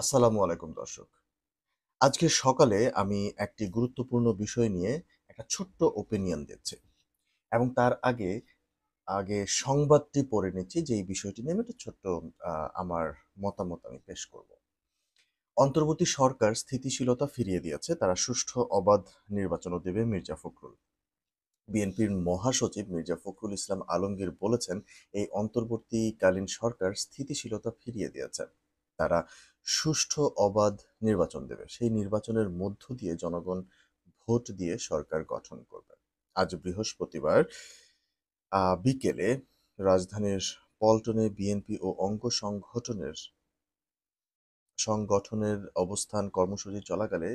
আসসালামু আলাইকুম দর্শক। আজকে সকালে আমি একটি গুরুত্বপূর্ণ বিষয় নিয়ে একটা ছোট্ট ওপিনিয়ন দিচ্ছি এবং তার আগে সংবাদটি পড়ে নিচ্ছি যে এই বিষয়টি নিয়ে আমি একটা ছোট্ট আমার মতামত আমি পেশ করব। অন্তর্বর্তী সরকার স্থিতিশীলতা ফিরিয়ে দিয়েছে। তারা সুষ্ঠু অবাধ নির্বাচনও দেবে মির্জা ফখরুল। বিএনপির মহাসচিব মির্জা ফখরুল ইসলাম আলমগীর বলেছেন, এই অন্তর্বর্তীকালীন সরকার স্থিতিশীলতা ফিরিয়ে দিয়েছে। তারা সুষ্ঠু অবাধ নির্বাচন দেবে। সেই নির্বাচনের মধ্য দিয়ে জনগণ ভোট দিয়ে সরকার গঠন করবে। আজ বৃহস্পতিবার বিকেলে রাজধানীর পল্টনে বিএনপি ও অঙ্গ সংগঠনের অবস্থান কর্মসূচি চলাকালে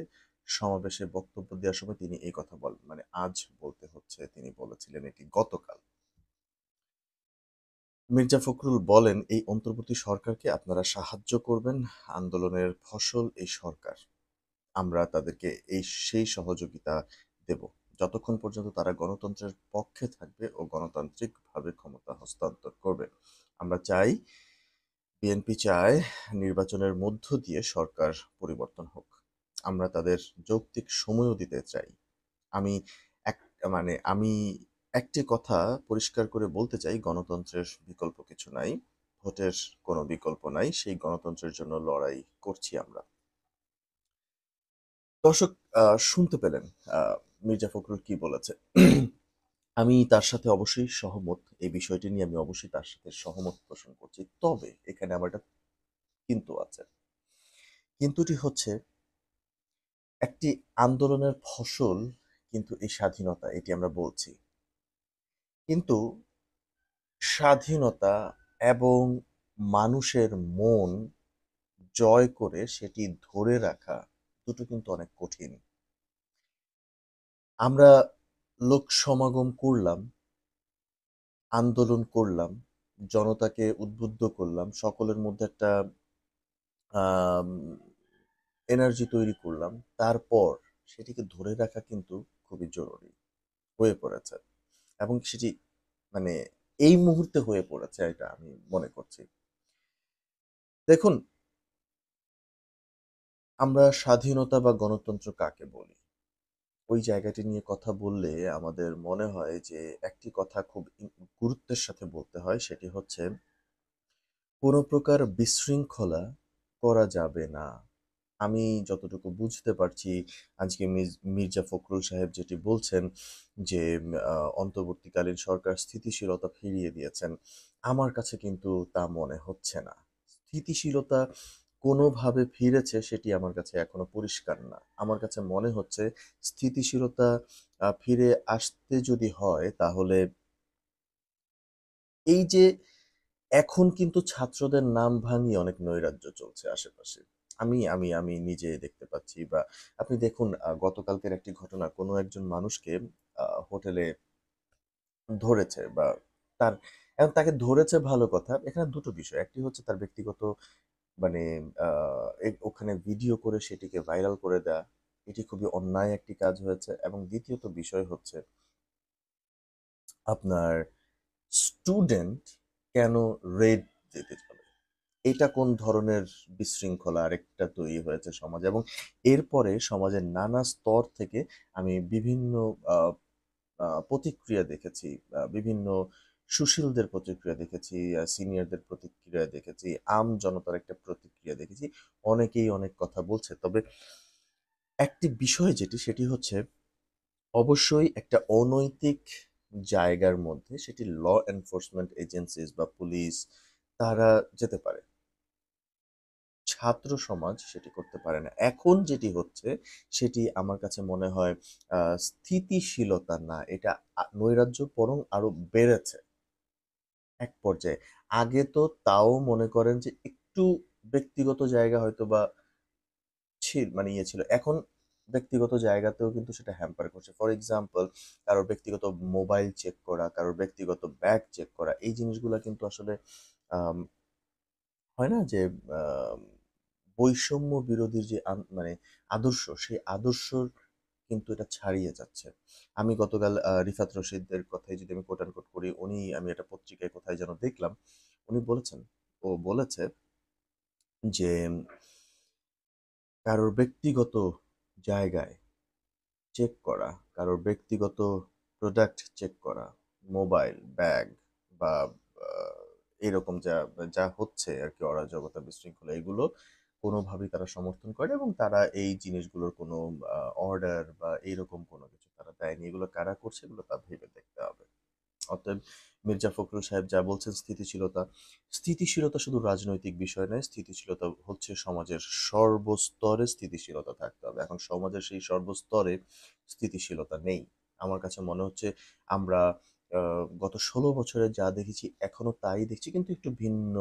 সমাবেশে বক্তব্য দেওয়ার সময় তিনি এই কথা বলেন। মানে আজ বলতে হচ্ছে, তিনি বলেছিলেন এটি গতকাল। মির্জা ফখরুল বলেন, এই অন্তর্বর্তী সরকারকে আপনারা সাহায্য করবেন। আন্দোলনের ফসল এই সরকার। আমরা তাদেরকে সেই সহযোগিতা দেব। যতক্ষণ পর্যন্ত তারা গণতন্ত্রের পক্ষে থাকবে ও গণতান্ত্রিকভাবে ক্ষমতা হস্তান্তর করবে। আমরা চাই, বিএনপি চায় নির্বাচনের মধ্য দিয়ে সরকার পরিবর্তন হোক। আমরা তাদের যৌক্তিক সময়ও দিতে চাই। আমি এক আমি একটি কথা পরিষ্কার করে বলতে চাই, গণতন্ত্রের বিকল্প কিছু নাই। ভোটের কোনো বিকল্প নাই। সেই গণতন্ত্রের জন্য লড়াই করছি আমরা। দর্শক, শুনতে পেলেন আ মির্জা ফখরুল কি বলেছে। আমি তার সাথে অবশ্যই সহমত। এই বিষয়টি নিয়ে আমি অবশ্যই তার সাথে সহমত পোষণ করছি। তবে এখানে আমার একটা কিন্তু আছে। কিন্তুটি হচ্ছে, একটি আন্দোলনের ফসল কিন্তু এই স্বাধীনতা, এটি আমরা বলছি। কিন্তু স্বাধীনতা এবং মানুষের মন জয় করে সেটি ধরে রাখা দুটো কিন্তু অনেক কঠিন। আমরা লোক সমাগম করলাম, আন্দোলন করলাম, জনতাকে উদ্বুদ্ধ করলাম, সকলের মধ্যে একটা আম এনার্জি তৈরি করলাম। তারপর সেটিকে ধরে রাখা কিন্তু খুবই জরুরি হয়ে পড়েছে। এবং সেটি মানে এই মুহূর্তে হয়ে পড়েছে, এটা আমি মনে করছি। দেখুন, আমরা স্বাধীনতা বা গণতন্ত্র কাকে বলি? ওই জায়গাটি নিয়ে কথা বললে আমাদের মনে হয় যে একটি কথা খুব গুরুত্বের সাথে বলতে হয়, সেটি হচ্ছে, কোনো প্রকার বিশৃঙ্খলা করা যাবে না। আমি যতটুকু বুঝতে পারছি, আজকে মির্জা ফখরুল সাহেব যেটি বলছেন যে অন্তর্বর্তীকালীন সরকার স্থিতিশীলতা ফিরিয়ে দিয়েছেন। আমার কাছে কিন্তু তা মনে হচ্ছে না। স্থিতিশীলতা কোনোভাবে ফিরেছে সেটি আমার কাছে এখনো পরিষ্কার না। আমার কাছে মনে হচ্ছে স্থিতিশীলতা ফিরে আসতে যদি হয়, তাহলে এই যে এখন কিন্তু ছাত্রদের নাম ভাঙিয়ে অনেক নৈরাজ্য চলছে আশেপাশে। আমি আমি আমি নিজে দেখতে পাচ্ছি, বা আপনি দেখুন, গতকালকের একটি ঘটনা, কোনো একজন মানুষকে হোটেলে ধরেছে, বা তার এখন তাকে ধরেছে ভালো কথা। এখানে দুটো বিষয়। একটি হচ্ছে তার ব্যক্তিগত, মানে ওখানে ভিডিও করে সেটিকে ভাইরাল করে দেয়া। এটি খুবই অন্যায় একটি কাজ হয়েছে। এবং দ্বিতীয়ত বিষয় হচ্ছে, আপনার স্টুডেন্ট কেন রেড দিতে যাবে? এটা কোন ধরনের বিশৃঙ্খলা আরেকটা তৈরি হয়েছে সমাজে। এবং এরপরে সমাজের নানা স্তর থেকে আমি বিভিন্ন আ আ প্রতিক্রিয়া দেখেছি। বিভিন্ন সুশীলদের প্রতিক্রিয়া দেখেছি, সিনিয়রদের প্রতিক্রিয়া দেখেছি, জনতার একটা প্রতিক্রিয়া দেখেছি। অনেকেই অনেক কথা বলছে। তবে একটি বিষয় সেটি হচ্ছে, অবশ্যই একটা অনৈতিক জায়গার মধ্যে সেটি ল এনফোর্সমেন্ট এজেন্সিস বা পুলিশ, তারা যেতে পারে। ছাত্র সমাজ সেটি করতে পারে না। এখন যেটি হচ্ছে, সেটি আমার কাছে মনে হয় স্থিতিশীলতা না, এটা নৈরাজ্য বরং আরো বেড়েছে এক পর্যায়ে। আগে তো তাও মনে করেন যে একটু ব্যক্তিগত জায়গা হয়তোবা মানে ইয়ে ছিল। এখন ব্যক্তিগত জায়গাতেও কিন্তু সেটা হ্যাম্পার করছে। ফর এক্সাম্পল, কারোর ব্যক্তিগত মোবাইল চেক করা, কারোর ব্যক্তিগত ব্যাগ চেক করা, এই জিনিসগুলা কিন্তু আসলে আম হয় না যে আম বৈষম্য বিরোধী যে মানে আদর্শ, সেই আদর্শর কিন্তু এটা ছাড়িয়ে যাচ্ছে। আমি গতকাল রিফাত রশিদের কথাই যদি আমি কোট আনকোট করি, আমি একটা পত্রিকায় কোথায় যেন দেখলাম, উনি বলেছেন, ও বলেছে যে কারোর ব্যক্তিগত জায়গায় চেক করা, কারোর ব্যক্তিগত প্রোডাক্ট চেক করা, মোবাইল, ব্যাগ বা আ এরকম যা যা হচ্ছে আরকি অরাজকতা, বিশৃঙ্খলা এগুলো কোনোভাবেই তারা সমর্থন করে না এবং তারা এই জিনিসগুলোর কোনো অর্ডার বা এইরকম কোনো কিছু তারা দেয়নি। এগুলো কারা করছে এগুলো তা ভেবে দেখতে হবে। অতএব মির্জা ফখরুল সাহেব যা বলছেন স্থিতিশীলতা, স্থিতিশীলতা শুধু রাজনৈতিক বিষয় নয়, স্থিতিশীলতা হচ্ছে সমাজের সর্বস্তরে স্থিতিশীলতা থাকতে হবে। এখন সমাজের সেই সর্বস্তরে স্থিতিশীলতা নেই। আমার কাছে মনে হচ্ছে আমরা আ গত ১৬ বছরে যা দেখেছি এখনো তাই দেখছি কিন্তু একটু ভিন্ন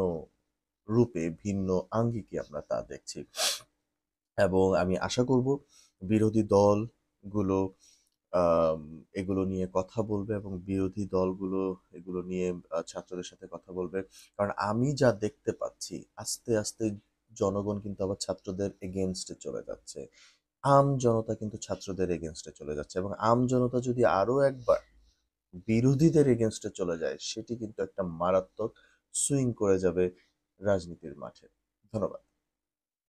রূপে, ভিন্ন আঙ্গিকে আমরা তা দেখছি। এবং আমি আশা করব বিরোধী দলগুলো আম এগুলো নিয়ে কথা বলবে এবং বিরোধী দলগুলো এগুলো নিয়ে ছাত্রদের সাথে কথা বলবে। কারণ আমি যা দেখতে পাচ্ছি আস্তে, আস্তে জনগণ কিন্তু আবার ছাত্রদের এগেইনস্ট এ চলে যাচ্ছে। জনতা কিন্তু ছাত্রদের এগেইনস্ট এ চলে যাচ্ছে এবং জনতা যদি আরো একবার বিরোধীদের এগেইনস্ট এ চলে যায় সেটি কিন্তু একটা মারাত্মক সুইং করে যাবে রাজনীতির মাঠে। ধন্যবাদ।